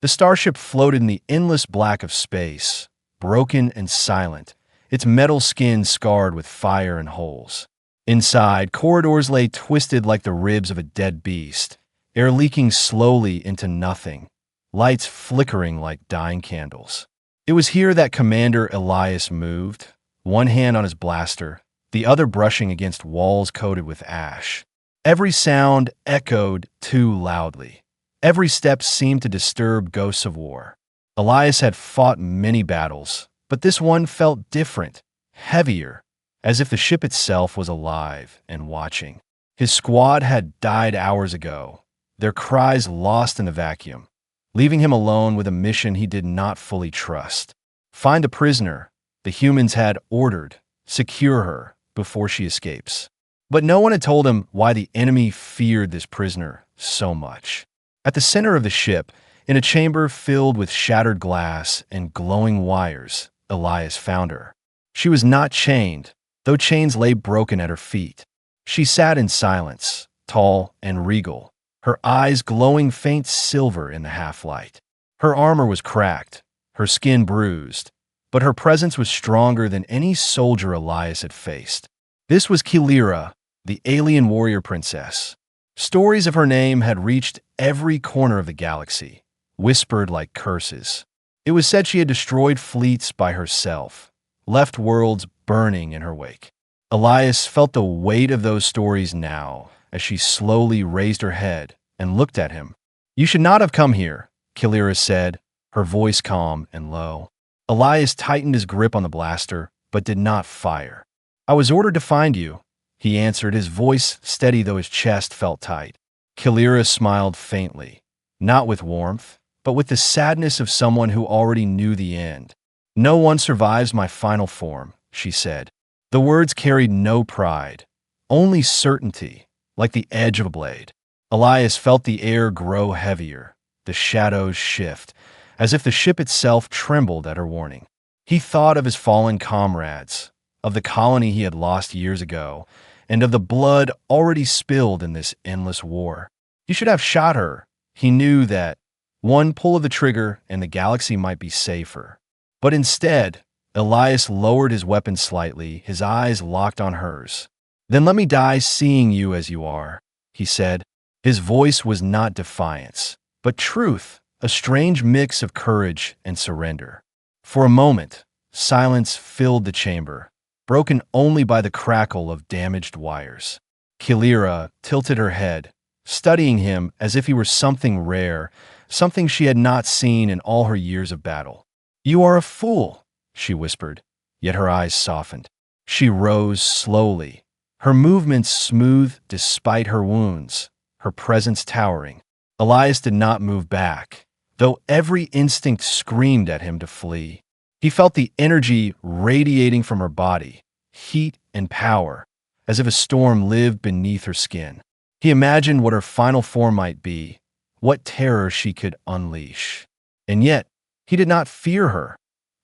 The starship floated in the endless black of space, broken and silent, its metal skin scarred with fire and holes. Inside, corridors lay twisted like the ribs of a dead beast, air leaking slowly into nothing, lights flickering like dying candles. It was here that Commander Elias moved, one hand on his blaster, the other brushing against walls coated with ash. Every sound echoed too loudly. Every step seemed to disturb ghosts of war. Elias had fought many battles, but this one felt different, heavier, as if the ship itself was alive and watching. His squad had died hours ago, their cries lost in the vacuum, leaving him alone with a mission he did not fully trust. Find the prisoner, the humans had ordered, secure her before she escapes. But no one had told him why the enemy feared this prisoner so much. At the center of the ship, in a chamber filled with shattered glass and glowing wires, Elias found her. She was not chained, though chains lay broken at her feet. She sat in silence, tall and regal, her eyes glowing faint silver in the half-light. Her armor was cracked, her skin bruised, but her presence was stronger than any soldier Elias had faced. This was Kilira, the alien warrior princess. Stories of her name had reached every corner of the galaxy, whispered like curses. It was said she had destroyed fleets by herself, left worlds burning in her wake. Elias felt the weight of those stories now as she slowly raised her head and looked at him. "You should not have come here," Kilira said, her voice calm and low. Elias tightened his grip on the blaster, but did not fire. "I was ordered to find you," he answered, his voice steady though his chest felt tight. Kilira smiled faintly, not with warmth, but with the sadness of someone who already knew the end. "No one survives my final form," she said. The words carried no pride, only certainty, like the edge of a blade. Elias felt the air grow heavier, the shadows shift, as if the ship itself trembled at her warning. He thought of his fallen comrades, of the colony he had lost years ago, and of the blood already spilled in this endless war. He should have shot her. He knew that one pull of the trigger and the galaxy might be safer. But instead, Elias lowered his weapon slightly, his eyes locked on hers. "Then let me die seeing you as you are," he said. His voice was not defiance, but truth, a strange mix of courage and surrender. For a moment, silence filled the chamber, broken only by the crackle of damaged wires. Kilira tilted her head, studying him as if he were something rare, something she had not seen in all her years of battle. "You are a fool," she whispered, yet her eyes softened. She rose slowly, her movements smooth despite her wounds, her presence towering. Elias did not move back, though every instinct screamed at him to flee. He felt the energy radiating from her body, heat and power, as if a storm lived beneath her skin. He imagined what her final form might be, what terror she could unleash. And yet, he did not fear her,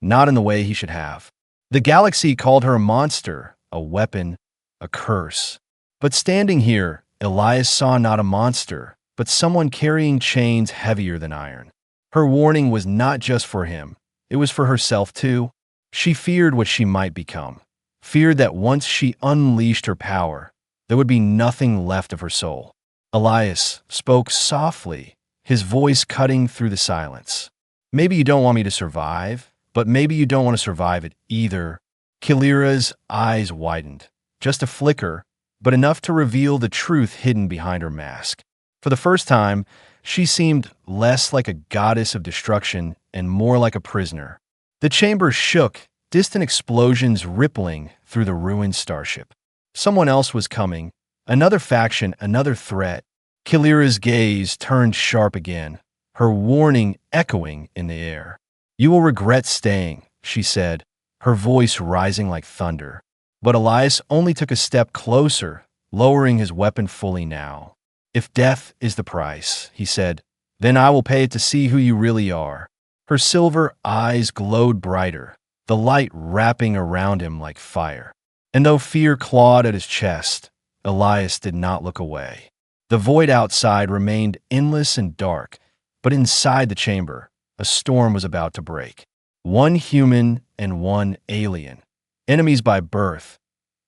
not in the way he should have. The galaxy called her a monster, a weapon, a curse. But standing here, Elias saw not a monster, but someone carrying chains heavier than iron. Her warning was not just for him, it was for herself too. She feared what she might become, feared that once she unleashed her power, there would be nothing left of her soul. Elias spoke softly, his voice cutting through the silence. "Maybe you don't want me to survive, but maybe you don't want to survive it either." Kilira's eyes widened, just a flicker, but enough to reveal the truth hidden behind her mask. For the first time, she seemed less like a goddess of destruction and more like a prisoner. The chamber shook, distant explosions rippling through the ruined starship. Someone else was coming, another faction, another threat. Kilira's gaze turned sharp again, her warning echoing in the air. "You will regret staying," she said, her voice rising like thunder. But Elias only took a step closer, lowering his weapon fully now. "If death is the price," he said, "then I will pay it to see who you really are." Her silver eyes glowed brighter, the light wrapping around him like fire. And though fear clawed at his chest, Elias did not look away. The void outside remained endless and dark, But inside the chamber, a storm was about to break. One human and one alien. Enemies by birth,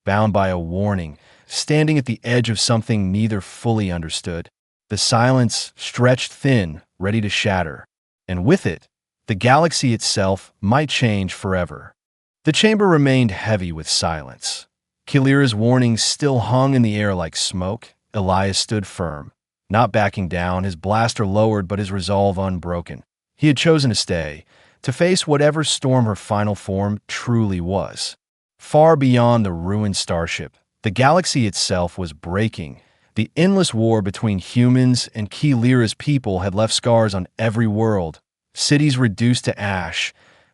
bound by a warning, standing at the edge of something neither fully understood. The silence stretched thin, ready to shatter. And with it, the galaxy itself might change forever. The chamber remained heavy with silence. Kilira's warning still hung in the air like smoke. Elias stood firm, not backing down, his blaster lowered but his resolve unbroken. He had chosen to stay, to face whatever storm her final form truly was. Far beyond the ruined starship, the galaxy itself was breaking. The endless war between humans and Kilira's people had left scars on every world. Cities reduced to ash,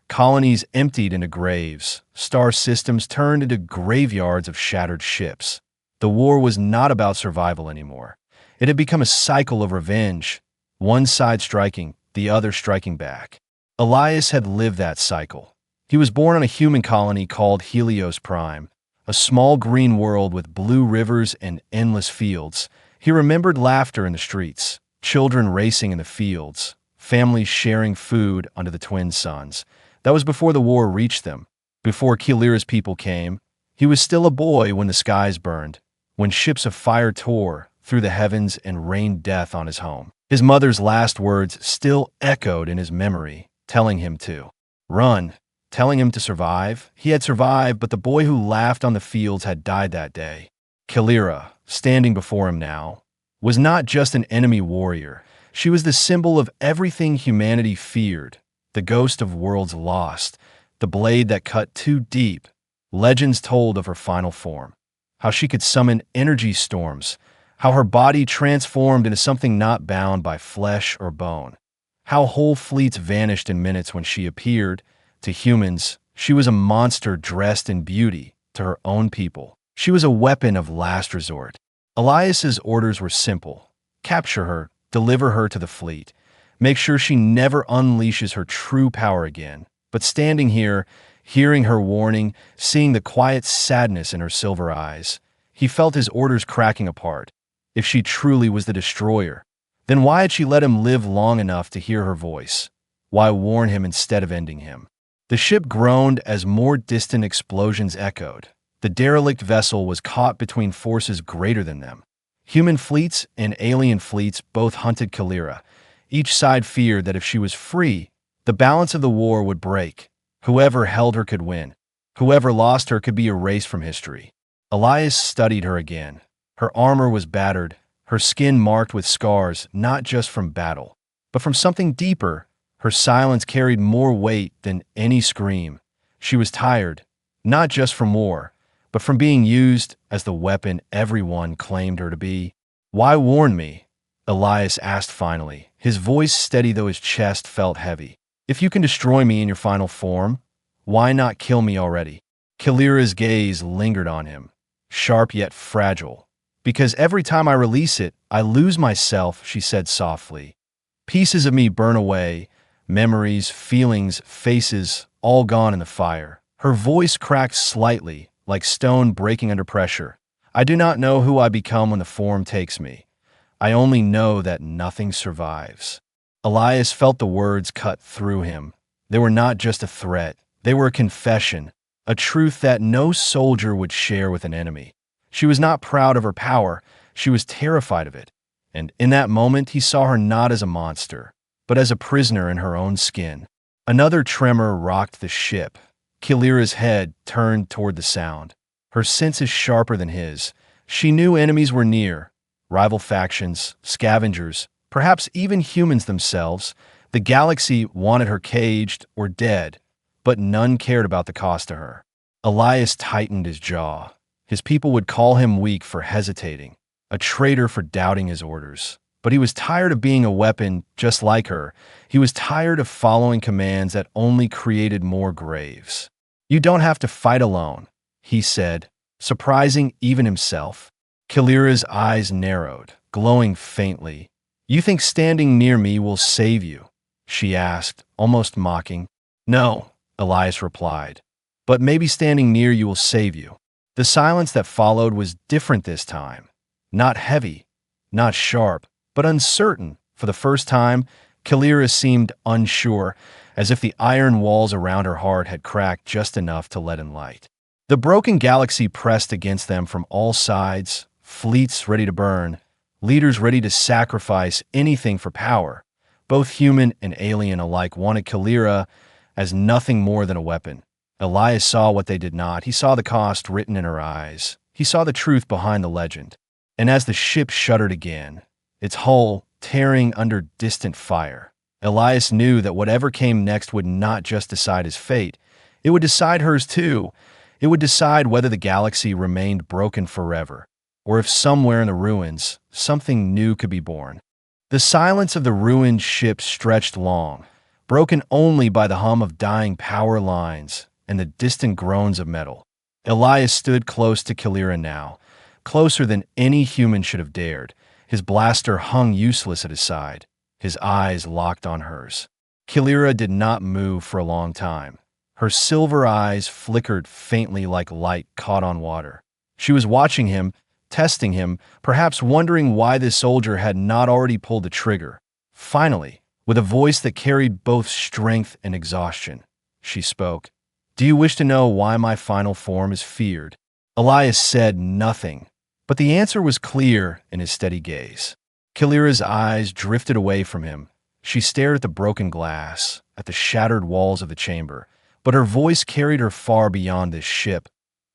colonies emptied into graves, star systems turned into graveyards of shattered ships. The war was not about survival anymore. It had become a cycle of revenge, one side striking, the other striking back. Elias had lived that cycle. He was born on a human colony called Helios Prime, a small green world with blue rivers and endless fields. He remembered laughter in the streets, children racing in the fields, families sharing food under the twin suns. That was before the war reached them, before Kilira's people came. He was still a boy when the skies burned, when ships of fire tore through the heavens and rained death on his home. His mother's last words still echoed in his memory, telling him to run, telling him to survive. He had survived, but the boy who laughed on the fields had died that day. Kilira, standing before him now, was not just an enemy warrior. She was the symbol of everything humanity feared, the ghost of worlds lost, the blade that cut too deep. Legends told of her final form, how she could summon energy storms, how her body transformed into something not bound by flesh or bone, how whole fleets vanished in minutes when she appeared. To humans, she was a monster dressed in beauty. To her own people, she was a weapon of last resort. Elias's orders were simple: capture her, deliver her to the fleet, make sure she never unleashes her true power again. But standing here, hearing her warning, seeing the quiet sadness in her silver eyes, he felt his orders cracking apart. If she truly was the destroyer, then why had she let him live long enough to hear her voice? Why warn him instead of ending him? The ship groaned as more distant explosions echoed. The derelict vessel was caught between forces greater than them. Human fleets and alien fleets both hunted Kilira. Each side feared that if she was free, the balance of the war would break. Whoever held her could win. Whoever lost her could be erased from history. Elias studied her again. Her armor was battered, her skin marked with scars, not just from battle, but from something deeper. Her silence carried more weight than any scream. She was tired, not just from war, but from being used as the weapon everyone claimed her to be. "Why warn me?" Elias asked finally, his voice steady though his chest felt heavy. "If you can destroy me in your final form, why not kill me already?" Kilira's gaze lingered on him, sharp yet fragile. "Because every time I release it, I lose myself," she said softly. "Pieces of me burn away, memories, feelings, faces, all gone in the fire." Her voice cracked slightly, like stone breaking under pressure. "I do not know who I become when the form takes me. I only know that nothing survives." Elias felt the words cut through him. They were not just a threat. They were a confession, a truth that no soldier would share with an enemy. She was not proud of her power. She was terrified of it. And in that moment, he saw her not as a monster, but as a prisoner in her own skin. Another tremor rocked the ship. Kilira's head turned toward the sound, her senses sharper than his. She knew enemies were near, rival factions, scavengers, perhaps even humans themselves. The galaxy wanted her caged or dead, but none cared about the cost to her. Elias tightened his jaw. His people would call him weak for hesitating, a traitor for doubting his orders. But he was tired of being a weapon just like her. He was tired of following commands that only created more graves. "You don't have to fight alone," he said, surprising even himself. Kilira's eyes narrowed, glowing faintly. "You think standing near me will save you?" she asked, almost mocking. "No," Elias replied, "but maybe standing near you will save you." The silence that followed was different this time. Not heavy, not sharp, but uncertain. For the first time, Kalira seemed unsure, as if the iron walls around her heart had cracked just enough to let in light. The broken galaxy pressed against them from all sides, fleets ready to burn, leaders ready to sacrifice anything for power. Both human and alien alike wanted Kalira as nothing more than a weapon. Elias saw what they did not. He saw the cost written in her eyes. He saw the truth behind the legend. And as the ship shuddered again, its hull tearing under distant fire, Elias knew that whatever came next would not just decide his fate. It would decide hers too. It would decide whether the galaxy remained broken forever, or if somewhere in the ruins, something new could be born. The silence of the ruined ship stretched long, broken only by the hum of dying power lines and the distant groans of metal. Elias stood close to Kalira now, closer than any human should have dared. His blaster hung useless at his side, his eyes locked on hers. Kalira did not move for a long time. Her silver eyes flickered faintly like light caught on water. She was watching him, testing him, perhaps wondering why this soldier had not already pulled the trigger. Finally, with a voice that carried both strength and exhaustion, she spoke. "Do you wish to know why my final form is feared?" Elias said nothing, but the answer was clear in his steady gaze. Kalira's eyes drifted away from him. She stared at the broken glass, at the shattered walls of the chamber, but her voice carried her far beyond this ship.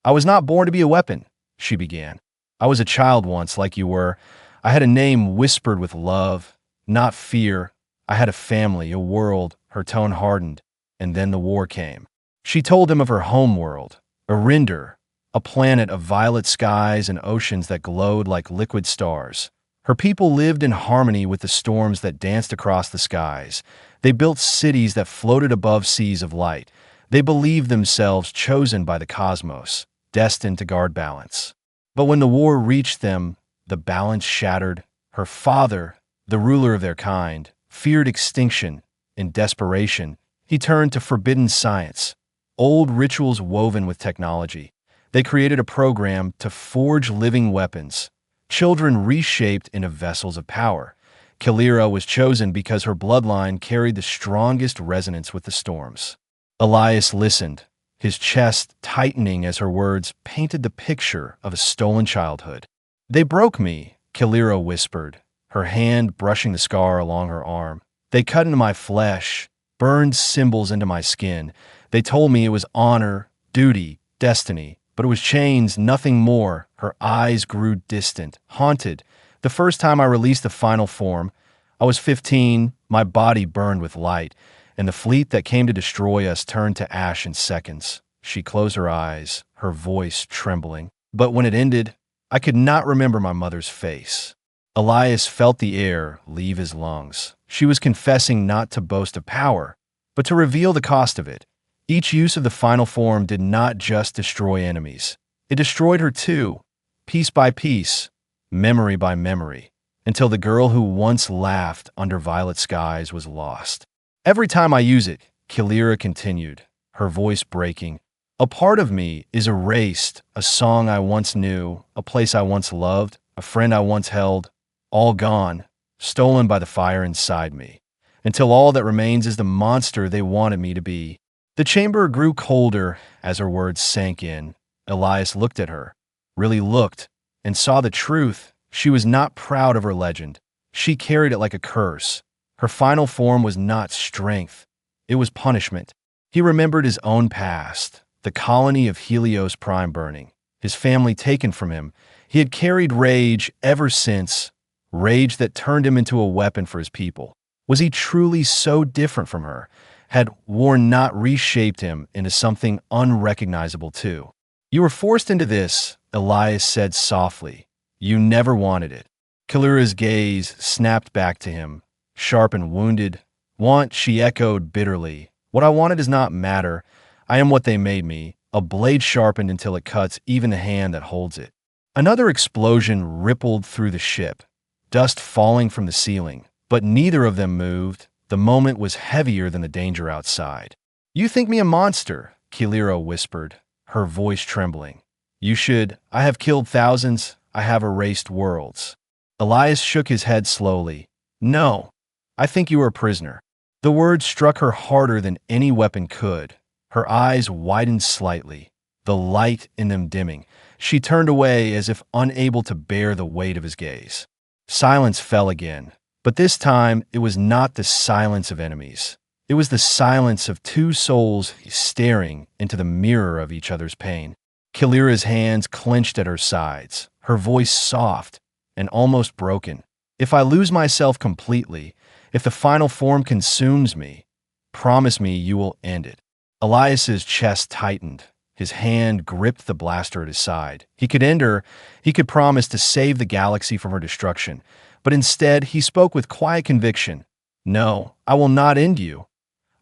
"I was not born to be a weapon," she began. "I was a child once, like you were. I had a name whispered with love, not fear. I had a family, a world." Her tone hardened, and then the war came. She told him of her home world, Arinder, a planet of violet skies and oceans that glowed like liquid stars. Her people lived in harmony with the storms that danced across the skies. They built cities that floated above seas of light. They believed themselves chosen by the cosmos, destined to guard balance. But when the war reached them, the balance shattered. Her father, the ruler of their kind, feared extinction. In desperation, he turned to forbidden science, old rituals woven with technology. They created a program to forge living weapons, children reshaped into vessels of power. Kalira was chosen because her bloodline carried the strongest resonance with the storms. Elias listened, his chest tightening as her words painted the picture of a stolen childhood. "They broke me," Kalira whispered, her hand brushing the scar along her arm. "They cut into my flesh, burned symbols into my skin. They told me it was honor, duty, destiny, but it was chains, nothing more." Her eyes grew distant, haunted. "The first time I released the final form, I was 15, my body burned with light, and the fleet that came to destroy us turned to ash in seconds." She closed her eyes, her voice trembling. "But when it ended, I could not remember my mother's face." Elias felt the air leave his lungs. She was confessing not to boast of power, but to reveal the cost of it. Each use of the final form did not just destroy enemies. It destroyed her too, piece by piece, memory by memory, until the girl who once laughed under violet skies was lost. "Every time I use it," Kalira continued, her voice breaking, "a part of me is erased, a song I once knew, a place I once loved, a friend I once held, all gone, stolen by the fire inside me, until all that remains is the monster they wanted me to be." The chamber grew colder as her words sank in. Elias looked at her, really looked, and saw the truth. She was not proud of her legend. She carried it like a curse. Her final form was not strength. It was punishment. He remembered his own past, the colony of Helios Prime burning, his family taken from him. He had carried rage ever since, rage that turned him into a weapon for his people. Was he truly so different from her? Had war not reshaped him into something unrecognizable too? "You were forced into this," Elias said softly. "You never wanted it." Kalira's gaze snapped back to him, sharp and wounded. "Want," she echoed bitterly. "What I wanted does not matter. I am what they made me, a blade sharpened until it cuts even the hand that holds it." Another explosion rippled through the ship, dust falling from the ceiling, but neither of them moved. The moment was heavier than the danger outside. "You think me a monster," Kalira whispered, her voice trembling. "You should. I have killed thousands. I have erased worlds." Elias shook his head slowly. "No, I think you are a prisoner." The words struck her harder than any weapon could. Her eyes widened slightly, the light in them dimming. She turned away as if unable to bear the weight of his gaze. Silence fell again, but this time it was not the silence of enemies. It was the silence of two souls staring into the mirror of each other's pain. Kilira's hands clenched at her sides, her voice soft and almost broken. "If I lose myself completely, if the final form consumes me, promise me you will end it." Elias's chest tightened. His hand gripped the blaster at his side. He could end her. He could promise to save the galaxy from her destruction. But instead, he spoke with quiet conviction. "No, I will not end you.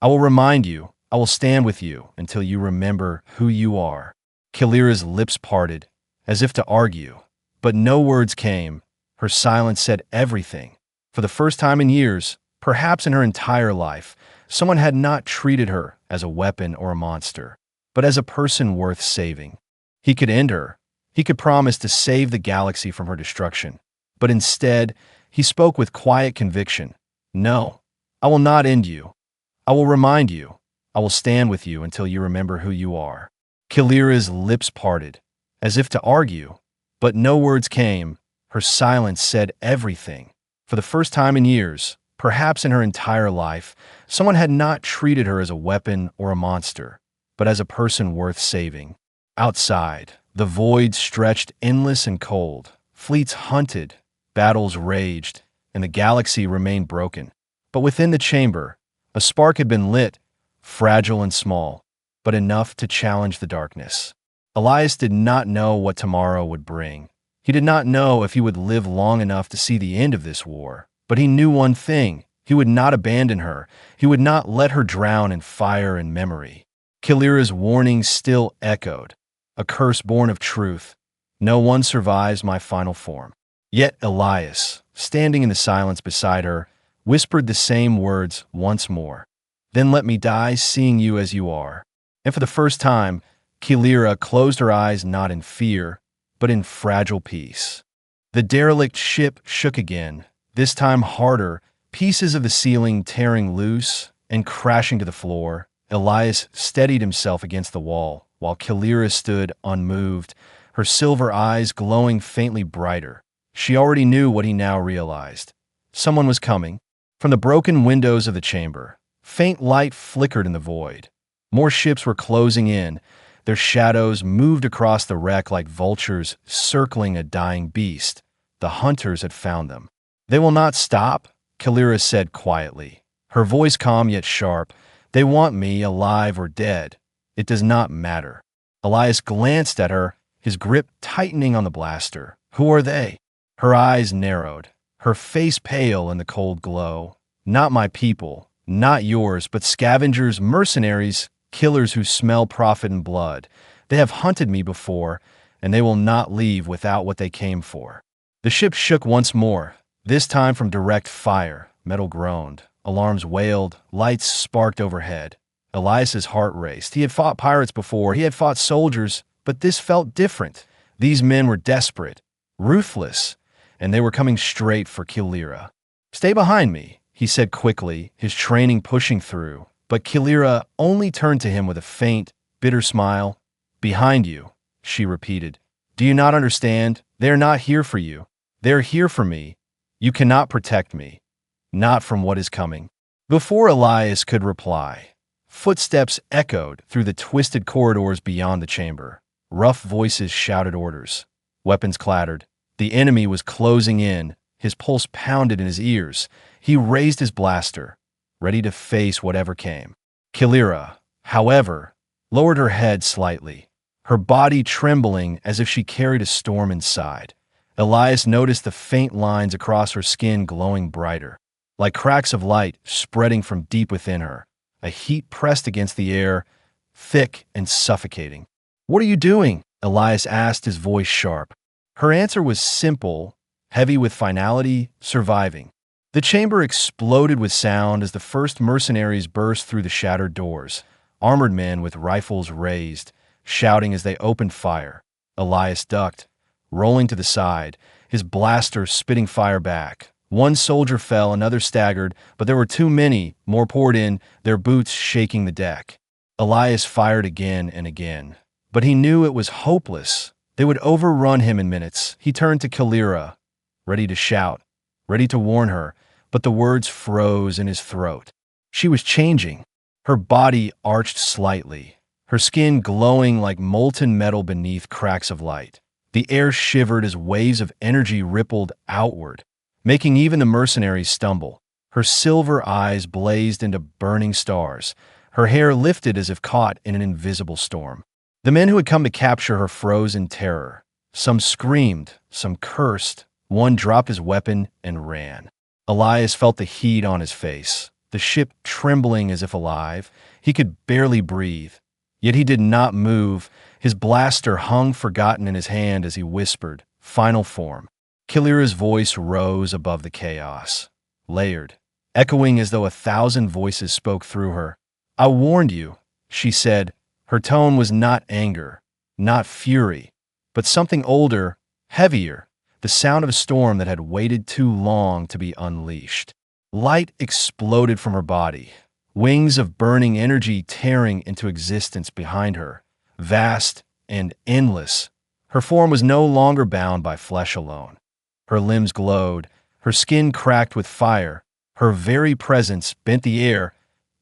I will remind you. I will stand with you until you remember who you are." Kilira's lips parted, as if to argue, but no words came. Her silence said everything. For the first time in years, perhaps in her entire life, someone had not treated her as a weapon or a monster, but as a person worth saving. He could end her. He could promise to save the galaxy from her destruction. But instead, he spoke with quiet conviction. "No, I will not end you. I will remind you. I will stand with you until you remember who you are." Kilira's lips parted, as if to argue, but no words came. Her silence said everything. For the first time in years, perhaps in her entire life, someone had not treated her as a weapon or a monster, but as a person worth saving. Outside, the void stretched endless and cold. Fleets hunted, battles raged, and the galaxy remained broken. But within the chamber, a spark had been lit, fragile and small, but enough to challenge the darkness. Elias did not know what tomorrow would bring. He did not know if he would live long enough to see the end of this war. But he knew one thing: he would not abandon her. He would not let her drown in fire and memory. Kilira's warning still echoed, a curse born of truth. "No one survives my final form." Yet Elias, standing in the silence beside her, whispered the same words once more. "Then let me die seeing you as you are." And for the first time, Kilira closed her eyes not in fear, but in fragile peace. The derelict ship shook again, this time harder, pieces of the ceiling tearing loose and crashing to the floor. Elias steadied himself against the wall, while Kilira stood unmoved, her silver eyes glowing faintly brighter. She already knew what he now realized. Someone was coming. From the broken windows of the chamber, faint light flickered in the void. More ships were closing in. Their shadows moved across the wreck like vultures circling a dying beast. The hunters had found them. "They will not stop," Kilira said quietly, her voice calm yet sharp. "They want me, alive or dead. It does not matter." Elias glanced at her, his grip tightening on the blaster. "Who are they?" Her eyes narrowed, her face pale in the cold glow. "Not my people, not yours, but scavengers, mercenaries, killers who smell profit and blood. They have hunted me before, and they will not leave without what they came for." The ship shook once more, this time from direct fire. Metal groaned, alarms wailed, lights sparked overhead. Elias's heart raced. He had fought pirates before, he had fought soldiers, but this felt different. These men were desperate, ruthless, and they were coming straight for Kilira. "Stay behind me," he said quickly, his training pushing through. But Kilira only turned to him with a faint, bitter smile. "Behind you," she repeated. "Do you not understand? They are not here for you. They are here for me. You cannot protect me. Not from what is coming." Before Elias could reply, footsteps echoed through the twisted corridors beyond the chamber. Rough voices shouted orders. Weapons clattered. The enemy was closing in. His pulse pounded in his ears. He raised his blaster, ready to face whatever came. Kilira, however, lowered her head slightly, her body trembling as if she carried a storm inside. Elias noticed the faint lines across her skin glowing brighter, like cracks of light spreading from deep within her. A heat pressed against the air, thick and suffocating. "What are you doing?" Elias asked, his voice sharp. Her answer was simple, heavy with finality: surviving. The chamber exploded with sound as the first mercenaries burst through the shattered doors, armored men with rifles raised, shouting as they opened fire. Elias ducked, rolling to the side, his blaster spitting fire back. One soldier fell, another staggered, but there were too many, more poured in, their boots shaking the deck. Elias fired again and again. But he knew it was hopeless. They would overrun him in minutes. He turned to Kalira, ready to shout, ready to warn her, but the words froze in his throat. She was changing. Her body arched slightly, her skin glowing like molten metal beneath cracks of light. The air shivered as waves of energy rippled outward, making even the mercenaries stumble. Her silver eyes blazed into burning stars. Her hair lifted as if caught in an invisible storm. The men who had come to capture her froze in terror. Some screamed, some cursed. One dropped his weapon and ran. Elias felt the heat on his face, the ship trembling as if alive. He could barely breathe. Yet he did not move. His blaster hung forgotten in his hand as he whispered, "Final form." Kalira's voice rose above the chaos, layered, echoing as though 1,000 voices spoke through her. "I warned you," she said. Her tone was not anger, not fury, but something older, heavier, the sound of a storm that had waited too long to be unleashed. Light exploded from her body, wings of burning energy tearing into existence behind her, vast and endless. Her form was no longer bound by flesh alone. Her limbs glowed, her skin cracked with fire. Her very presence bent the air,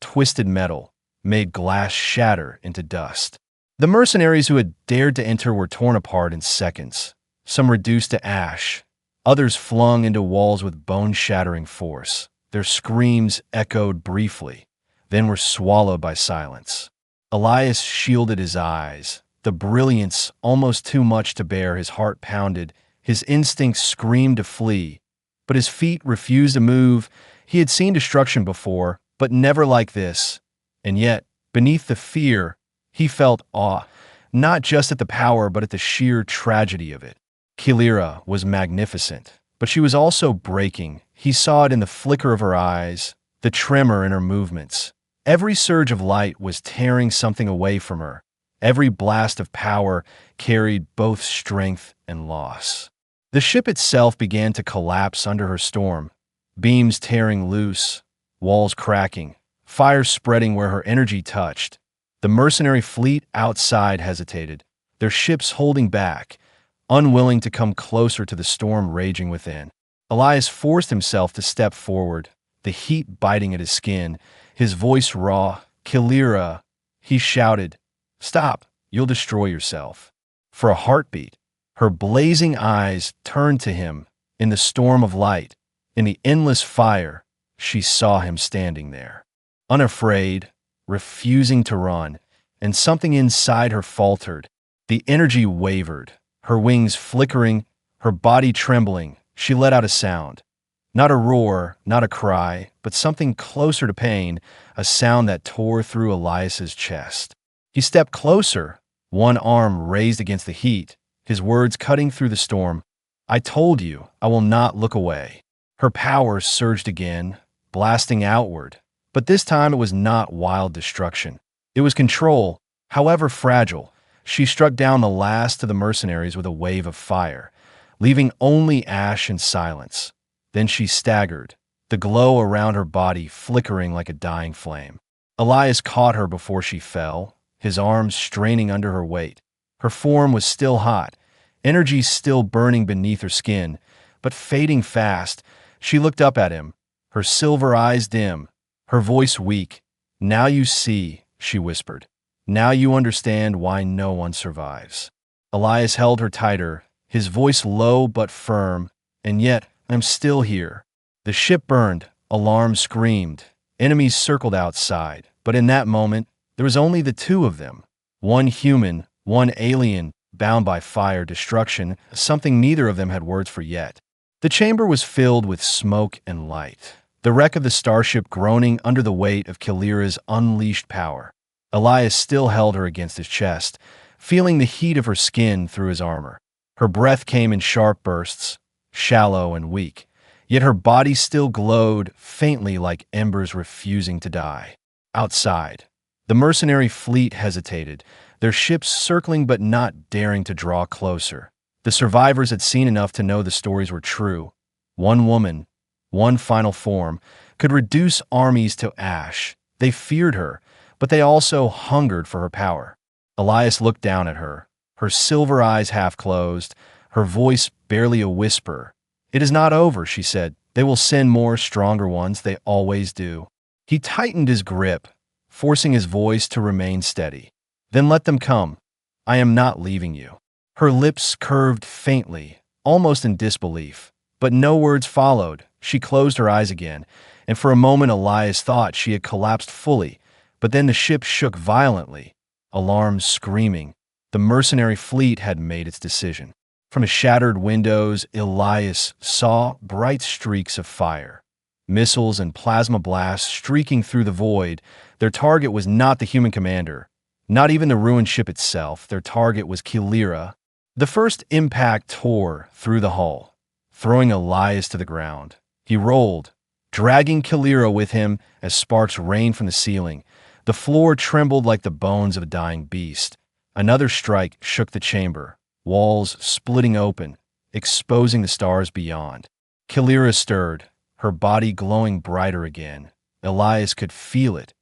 twisted metal, made glass shatter into dust. The mercenaries who had dared to enter were torn apart in seconds, some reduced to ash, others flung into walls with bone-shattering force. Their screams echoed briefly, then were swallowed by silence. Elias shielded his eyes, the brilliance almost too much to bear. His heart pounded, his instincts screamed to flee, but his feet refused to move. He had seen destruction before, but never like this. And yet, beneath the fear, he felt awe, not just at the power but at the sheer tragedy of it. Kalira was magnificent, but she was also breaking. He saw it in the flicker of her eyes, the tremor in her movements. Every surge of light was tearing something away from her. Every blast of power carried both strength and loss. The ship itself began to collapse under her storm, beams tearing loose, walls cracking, fire spreading where her energy touched. The mercenary fleet outside hesitated, their ships holding back, unwilling to come closer to the storm raging within. Elias forced himself to step forward, the heat biting at his skin, his voice raw. "Kalira," he shouted. "Stop, you'll destroy yourself." For a heartbeat, her blazing eyes turned to him. In the storm of light, in the endless fire, she saw him standing there, unafraid, refusing to run, and something inside her faltered. The energy wavered, her wings flickering, her body trembling. She let out a sound. Not a roar, not a cry, but something closer to pain, a sound that tore through Elias's chest. He stepped closer, one arm raised against the heat, his words cutting through the storm. "I told you, I will not look away." Her power surged again, blasting outward. But this time it was not wild destruction. It was control, however fragile. She struck down the last of the mercenaries with a wave of fire, leaving only ash and silence. Then she staggered, the glow around her body flickering like a dying flame. Elias caught her before she fell, his arms straining under her weight. Her form was still hot, energy still burning beneath her skin, but fading fast. She looked up at him, her silver eyes dim, her voice weak. "Now you see," she whispered. "Now you understand why no one survives." Elias held her tighter, his voice low but firm. "And yet, I'm still here." The ship burned, alarms screamed, enemies circled outside. But in that moment, there was only the two of them. One human, one alien, bound by fire, destruction, something neither of them had words for yet. The chamber was filled with smoke and light, the wreck of the starship groaning under the weight of Kalira's unleashed power. Elias still held her against his chest, feeling the heat of her skin through his armor. Her breath came in sharp bursts, shallow and weak, yet her body still glowed faintly like embers refusing to die. Outside, the mercenary fleet hesitated, their ships circling but not daring to draw closer. The survivors had seen enough to know the stories were true. One woman, one final form, could reduce armies to ash. They feared her, but they also hungered for her power. Elias looked down at her, her silver eyes half closed, her voice barely a whisper. "It is not over," she said. "They will send more, stronger ones. They always do." He tightened his grip, forcing his voice to remain steady. "Then let them come. I am not leaving you." Her lips curved faintly, almost in disbelief, but no words followed. She closed her eyes again, and for a moment Elias thought she had collapsed fully, but then the ship shook violently, alarms screaming. The mercenary fleet had made its decision. From the shattered windows, Elias saw bright streaks of fire. Missiles and plasma blasts streaking through the void. Their target was not the human commander, not even the ruined ship itself. Their target was Kilira. The first impact tore through the hull, throwing Elias to the ground. He rolled, dragging Kilira with him as sparks rained from the ceiling. The floor trembled like the bones of a dying beast. Another strike shook the chamber, walls splitting open, exposing the stars beyond. Kilira stirred, her body glowing brighter again. Elias could feel it,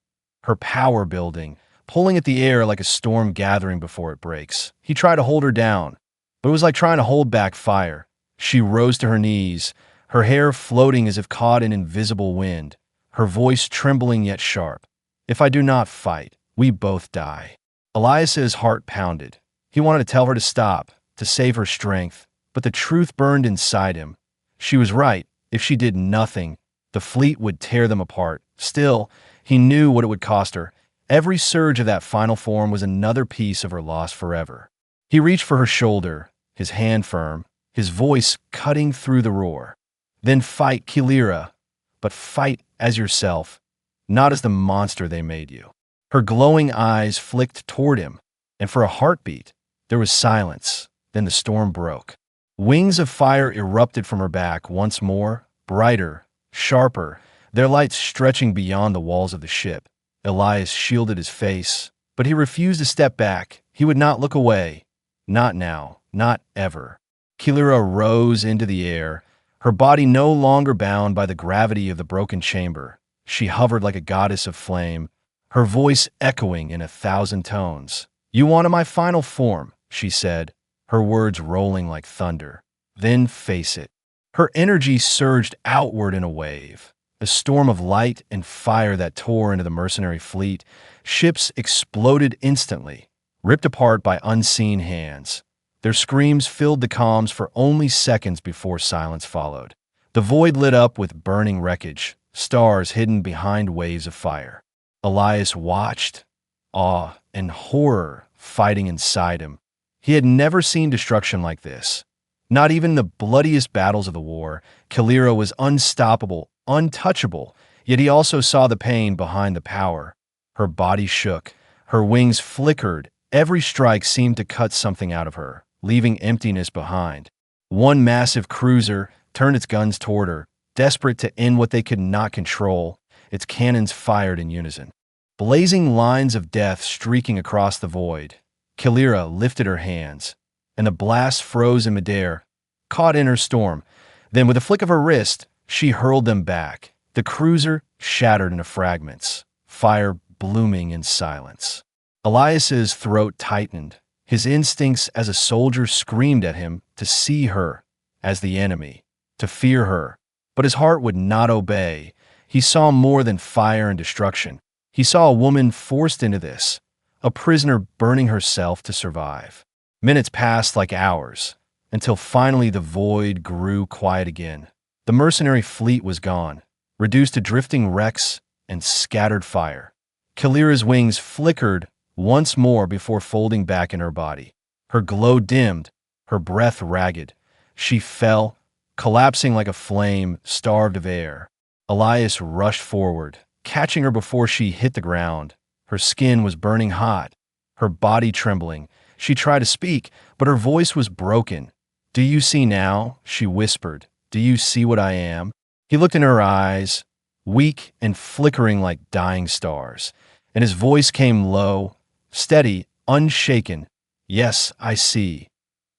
her power building, pulling at the air like a storm gathering before it breaks. He tried to hold her down, but it was like trying to hold back fire. She rose to her knees, her hair floating as if caught in invisible wind, her voice trembling yet sharp. "If I do not fight, we both die." Elias's heart pounded. He wanted to tell her to stop, to save her strength, but the truth burned inside him. She was right. If she did nothing, the fleet would tear them apart. Still, he knew what it would cost her. Every surge of that final form was another piece of her loss forever. He reached for her shoulder, his hand firm, his voice cutting through the roar. "Then fight, Kilira, but fight as yourself, not as the monster they made you." Her glowing eyes flicked toward him, and for a heartbeat, there was silence. Then the storm broke. Wings of fire erupted from her back once more, brighter, sharper, their lights stretching beyond the walls of the ship. Elias shielded his face, but he refused to step back. He would not look away. Not now, not ever. Kilira rose into the air, her body no longer bound by the gravity of the broken chamber. She hovered like a goddess of flame, her voice echoing in 1,000 tones. "You wanted my final form," she said, her words rolling like thunder. "Then face it." Her energy surged outward in a wave, a storm of light and fire that tore into the mercenary fleet. Ships exploded instantly, ripped apart by unseen hands. Their screams filled the comms for only seconds before silence followed. The void lit up with burning wreckage, stars hidden behind waves of fire. Elias watched, awe and horror fighting inside him. He had never seen destruction like this. Not even the bloodiest battles of the war. Kilira was unstoppable, untouchable, yet he also saw the pain behind the power. Her body shook, her wings flickered, every strike seemed to cut something out of her, leaving emptiness behind. One massive cruiser turned its guns toward her, desperate to end what they could not control. Its cannons fired in unison. Blazing lines of death streaking across the void. Kilira lifted her hands, and the blast froze in midair, caught in her storm. Then, with a flick of her wrist, she hurled them back. The cruiser shattered into fragments, fire blooming in silence. Elias's throat tightened. His instincts as a soldier screamed at him to see her as the enemy, to fear her. But his heart would not obey. He saw more than fire and destruction. He saw a woman forced into this, a prisoner burning herself to survive. Minutes passed like hours, until finally the void grew quiet again. The mercenary fleet was gone, reduced to drifting wrecks and scattered fire. Kilira's wings flickered once more before folding back in her body. Her glow dimmed, her breath ragged. She fell, collapsing like a flame starved of air. Elias rushed forward, catching her before she hit the ground. Her skin was burning hot, her body trembling. She tried to speak, but her voice was broken. "Do you see now?" she whispered. "Do you see what I am?" He looked in her eyes, weak and flickering like dying stars, and his voice came low, steady, unshaken. "Yes, I see,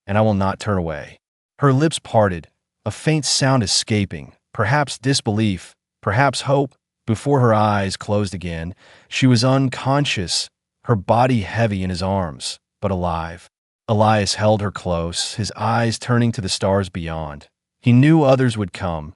and I will not turn away." Her lips parted, a faint sound escaping, perhaps disbelief, perhaps hope. Before her eyes closed again, she was unconscious, her body heavy in his arms, but alive. Elias held her close, his eyes turning to the stars beyond. He knew others would come.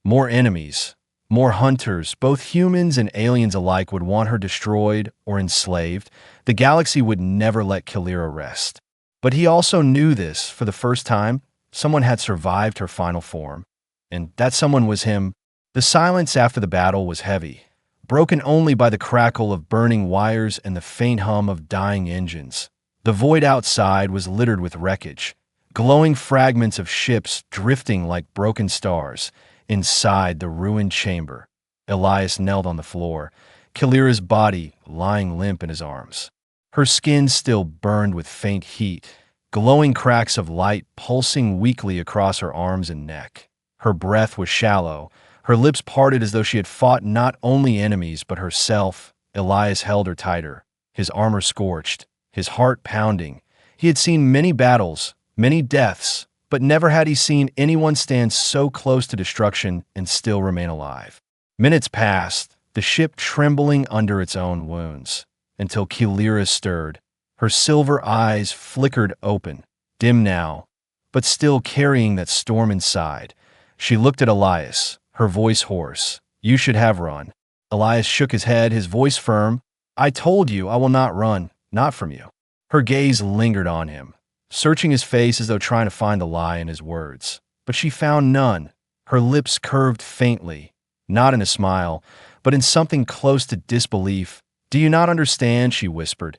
More enemies, more hunters, both humans and aliens alike would want her destroyed or enslaved. The galaxy would never let Kalira rest. But he also knew this, for the first time, someone had survived her final form. And that someone was him. The silence after the battle was heavy, broken only by the crackle of burning wires and the faint hum of dying engines. The void outside was littered with wreckage, glowing fragments of ships drifting like broken stars. Inside the ruined chamber, Elias knelt on the floor, Kalira's body lying limp in his arms. Her skin still burned with faint heat, glowing cracks of light pulsing weakly across her arms and neck. Her breath was shallow, her lips parted as though she had fought not only enemies but herself. Elias held her tighter, his armor scorched, his heart pounding. He had seen many battles, many deaths, but never had he seen anyone stand so close to destruction and still remain alive. Minutes passed, the ship trembling under its own wounds, until Kalira stirred. Her silver eyes flickered open, dim now, but still carrying that storm inside. She looked at Elias, her voice hoarse. "You should have run." Elias shook his head, his voice firm. "I told you I will not run, not from you." Her gaze lingered on him, searching his face as though trying to find a lie in his words. But she found none. Her lips curved faintly, not in a smile, but in something close to disbelief. "Do you not understand?" she whispered.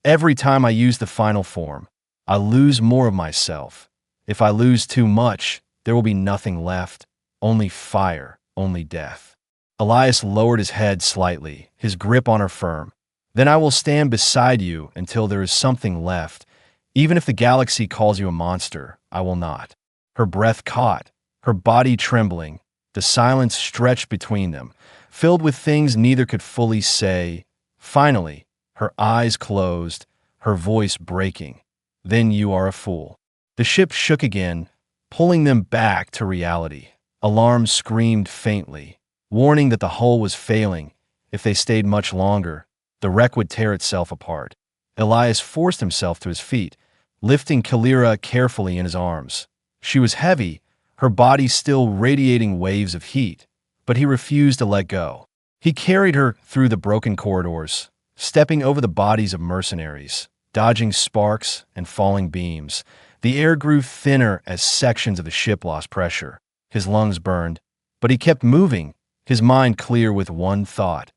"Every time I use the final form, I lose more of myself. If I lose too much, there will be nothing left. Only fire, only death." Elias lowered his head slightly, his grip on her firm. "Then I will stand beside you until there is something left. Even if the galaxy calls you a monster, I will not." Her breath caught, her body trembling. The silence stretched between them, filled with things neither could fully say. Finally, her eyes closed, her voice breaking. "Then you are a fool." The ship shook again, pulling them back to reality. Alarms screamed faintly, warning that the hull was failing. If they stayed much longer, the wreck would tear itself apart. Elias forced himself to his feet, lifting Kalira carefully in his arms. She was heavy, her body still radiating waves of heat, but he refused to let go. He carried her through the broken corridors, stepping over the bodies of mercenaries, dodging sparks and falling beams. The air grew thinner as sections of the ship lost pressure. His lungs burned, but he kept moving, his mind clear with one thought.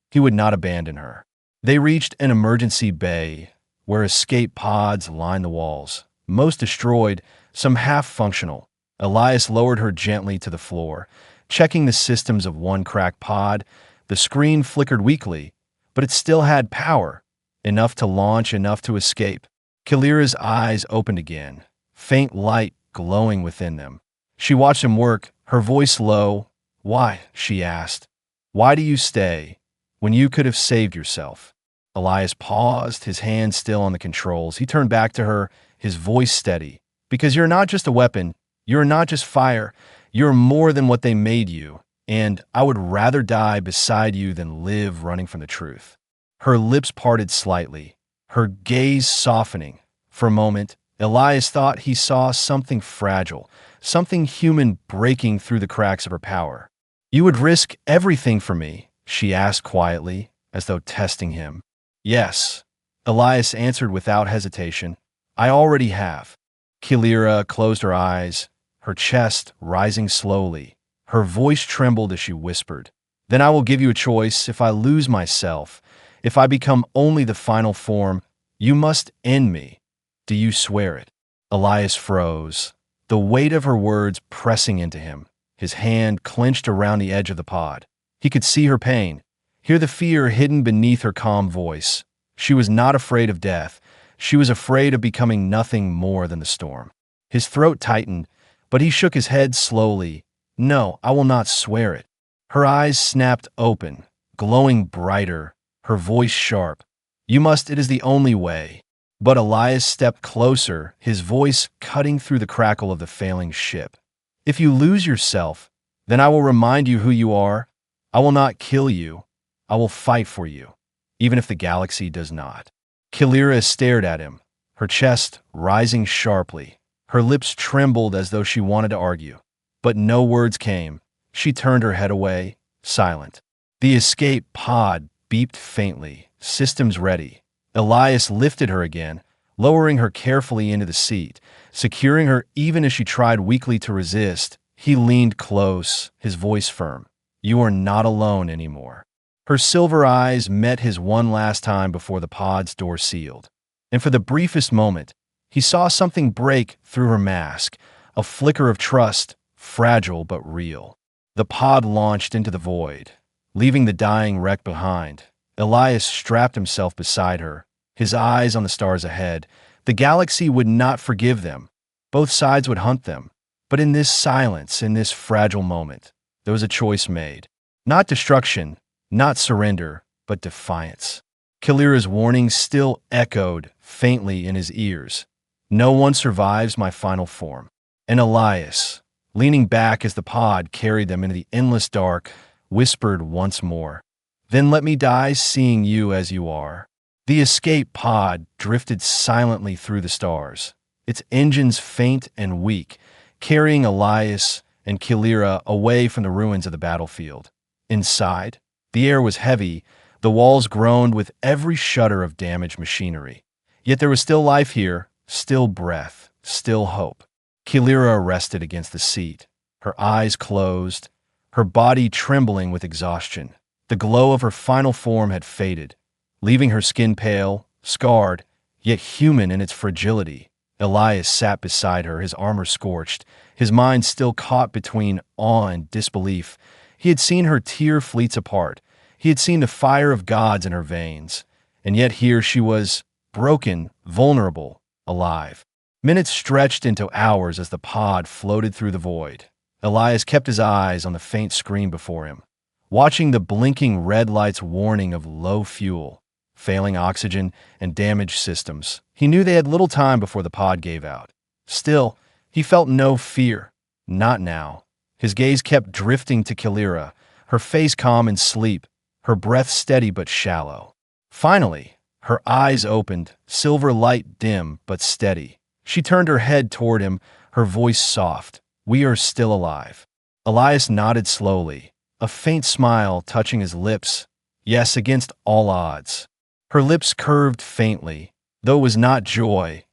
He would not abandon her. They reached an emergency bay, where escape pods lined the walls, most destroyed, some half-functional. Elias lowered her gently to the floor, checking the systems of one cracked pod. The screen flickered weakly, but it still had power, enough to launch, enough to escape. Kalira's eyes opened again, faint light glowing within them. She watched him work, her voice low. "Why?" she asked. "Why do you stay, when you could have saved yourself?" Elias paused, his hand still on the controls. He turned back to her, his voice steady. "Because you're not just a weapon, you're not just fire, you're more than what they made you, and I would rather die beside you than live running from the truth." Her lips parted slightly, her gaze softening. For a moment, Elias thought he saw something fragile, something human breaking through the cracks of her power. "You would risk everything for me?" she asked quietly, as though testing him. "Yes," Elias answered without hesitation. "I already have." Kalira closed her eyes, her chest rising slowly. Her voice trembled as she whispered, "Then I will give you a choice. If I lose myself, if I become only the final form, you must end me. Do you swear it?" Elias froze, the weight of her words pressing into him, his hand clenched around the edge of the pod. He could see her pain, hear the fear hidden beneath her calm voice. She was not afraid of death. She was afraid of becoming nothing more than the storm. His throat tightened, but he shook his head slowly. "No, I will not swear it." Her eyes snapped open, glowing brighter, her voice sharp. "You must, it is the only way." But Elias stepped closer, his voice cutting through the crackle of the failing ship. "If you lose yourself, Then I will remind you who you are. I will not kill you. I will fight for you, even if the galaxy does not. Kilira stared at him, her chest rising sharply. Her lips trembled as though she wanted to argue. But no words came. She turned her head away, silent. The escape pod beeped faintly. Systems ready. Elias lifted her again, lowering her carefully into the seat, securing her even as she tried weakly to resist. He leaned close, his voice firm. You are not alone anymore. Her silver eyes met his one last time before the pod's door sealed. And for the briefest moment, he saw something break through her mask, a flicker of trust, fragile but real. The pod launched into the void, leaving the dying wreck behind. Elias strapped himself beside her, his eyes on the stars ahead. The galaxy would not forgive them. Both sides would hunt them. But in this silence, in this fragile moment, there was a choice made. Not destruction, not surrender, but defiance. Kilira's warning still echoed faintly in his ears. No one survives my final form. And Elias, leaning back as the pod carried them into the endless dark, whispered once more, Then let me die seeing you as you are. The escape pod drifted silently through the stars, its engines faint and weak, carrying Elias and Kilira away from the ruins of the battlefield. Inside, the air was heavy, the walls groaned with every shudder of damaged machinery. Yet there was still life here, still breath, still hope. Kilira rested against the seat, her eyes closed, her body trembling with exhaustion. The glow of her final form had faded, leaving her skin pale, scarred, yet human in its fragility. Elias sat beside her, his armor scorched, his mind still caught between awe and disbelief. He had seen her tear fleets apart. He had seen the fire of gods in her veins. And yet here she was, broken, vulnerable, alive. Minutes stretched into hours as the pod floated through the void. Elias kept his eyes on the faint screen before him, watching the blinking red light's warning of low fuel, failing oxygen, and damaged systems. He knew they had little time before the pod gave out. Still, he felt no fear. Not now. His gaze kept drifting to Kilira, her face calm in sleep, her breath steady but shallow. Finally, her eyes opened, silver light dim but steady. She turned her head toward him, her voice soft. We are still alive. Elias nodded slowly, a faint smile touching his lips. Yes, against all odds. Her lips curved faintly, though it was not joy,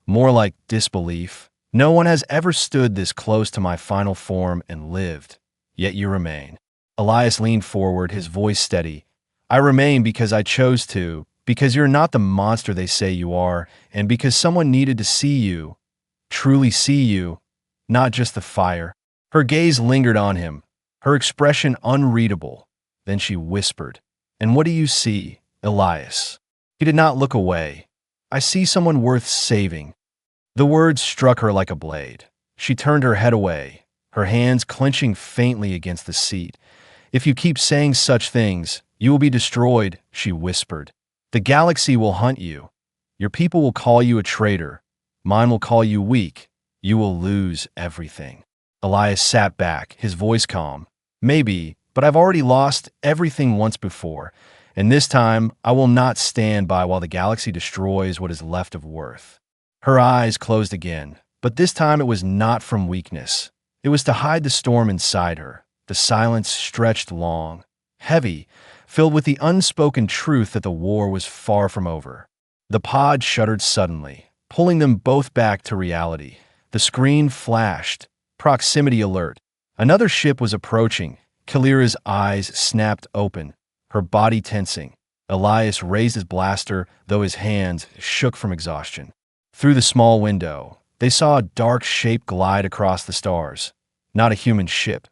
more like disbelief. No one has ever stood this close to my final form and lived, yet you remain. Elias leaned forward, his voice steady. I remain because I chose to, because you're not the monster they say you are, and because someone needed to see you, truly see you, not just the fire. Her gaze lingered on him, her expression unreadable. Then she whispered, And what do you see, Elias? He did not look away. I see someone worth saving. The words struck her like a blade. She turned her head away, her hands clenching faintly against the seat. If you keep saying such things, you will be destroyed, she whispered. The galaxy will hunt you. Your people will call you a traitor. Mine will call you weak. You will lose everything. Elias sat back, his voice calm. Maybe, but I've already lost everything once before, and this time I will not stand by while the galaxy destroys what is left of worth. Her eyes closed again, but this time it was not from weakness. It was to hide the storm inside her. The silence stretched long, heavy, filled with the unspoken truth that the war was far from over. The pod shuddered suddenly, pulling them both back to reality. The screen flashed, proximity alert. Another ship was approaching. Kilira's eyes snapped open, her body tensing. Elias raised his blaster, though his hands shook from exhaustion. Through the small window, they saw a dark shape glide across the stars. Not a human ship,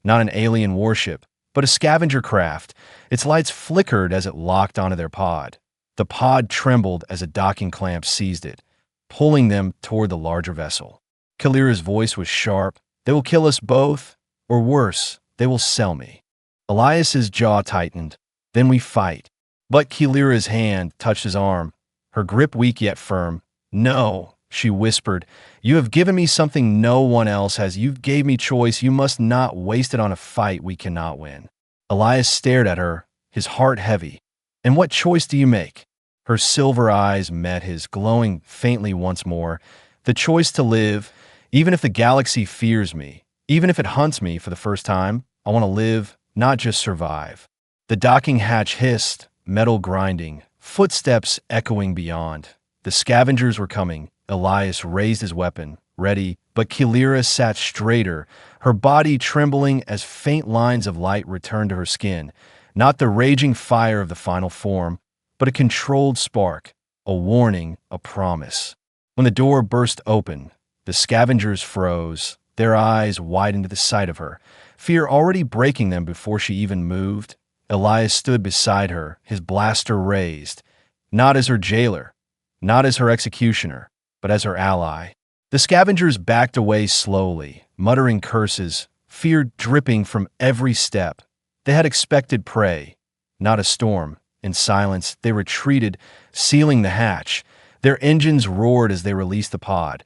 not an alien warship, but a scavenger craft. Its lights flickered as it locked onto their pod. The pod trembled as a docking clamp seized it, pulling them toward the larger vessel. Kilira's voice was sharp. They will kill us both, or worse, they will sell me. Elias's jaw tightened. Then we fight. But Kilira's hand touched his arm, her grip weak yet firm. No, she whispered. You have given me something no one else has. You gave me choice. You must not waste it on a fight we cannot win. Elias stared at her, his heart heavy. And what choice do you make? Her silver eyes met his, glowing faintly once more. The choice to live, even if the galaxy fears me, even if it hunts me for the first time, I want to live, not just survive. The docking hatch hissed, metal grinding, footsteps echoing beyond. The scavengers were coming. Elias raised his weapon, ready, but Kilira sat straighter, her body trembling as faint lines of light returned to her skin. Not the raging fire of the final form, but a controlled spark, a warning, a promise. When the door burst open, the scavengers froze, their eyes widened at the sight of her, fear already breaking them before she even moved. Elias stood beside her, his blaster raised, not as her jailer, not as her executioner, but as her ally. The scavengers backed away slowly, muttering curses, fear dripping from every step. They had expected prey, not a storm. In silence, they retreated, sealing the hatch. Their engines roared as they released the pod,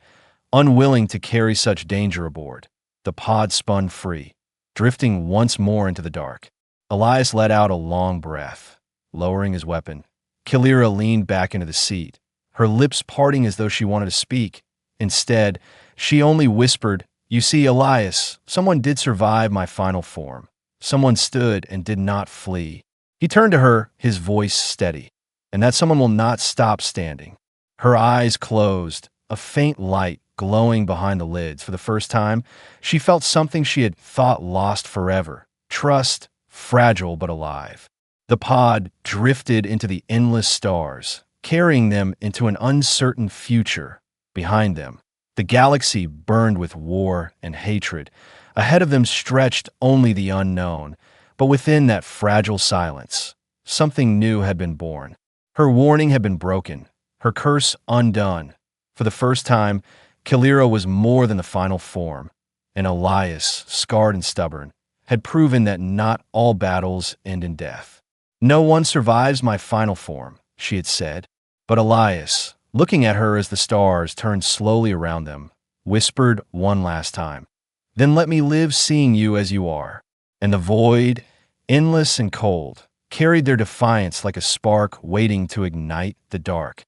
unwilling to carry such danger aboard. The pod spun free, drifting once more into the dark. Elias let out a long breath, lowering his weapon. Kilira leaned back into the seat, her lips parting as though she wanted to speak. Instead, she only whispered, You see, Elias, someone did survive my final form. Someone stood and did not flee. He turned to her, his voice steady. And that someone will not stop standing. Her eyes closed, a faint light glowing behind the lids. For the first time, she felt something she had thought lost forever. Trust, fragile but alive. The pod drifted into the endless stars, carrying them into an uncertain future. Behind them, the galaxy burned with war and hatred. Ahead of them stretched only the unknown. But within that fragile silence, something new had been born. Her warning had been broken, her curse undone. For the first time, Kilira was more than the final form, and Elias, scarred and stubborn, had proven that not all battles end in death. No one survives my final form, she had said. But Elias, looking at her as the stars turned slowly around them, whispered one last time, Then let me live seeing you as you are. And the void, endless and cold, carried their defiance like a spark waiting to ignite the dark.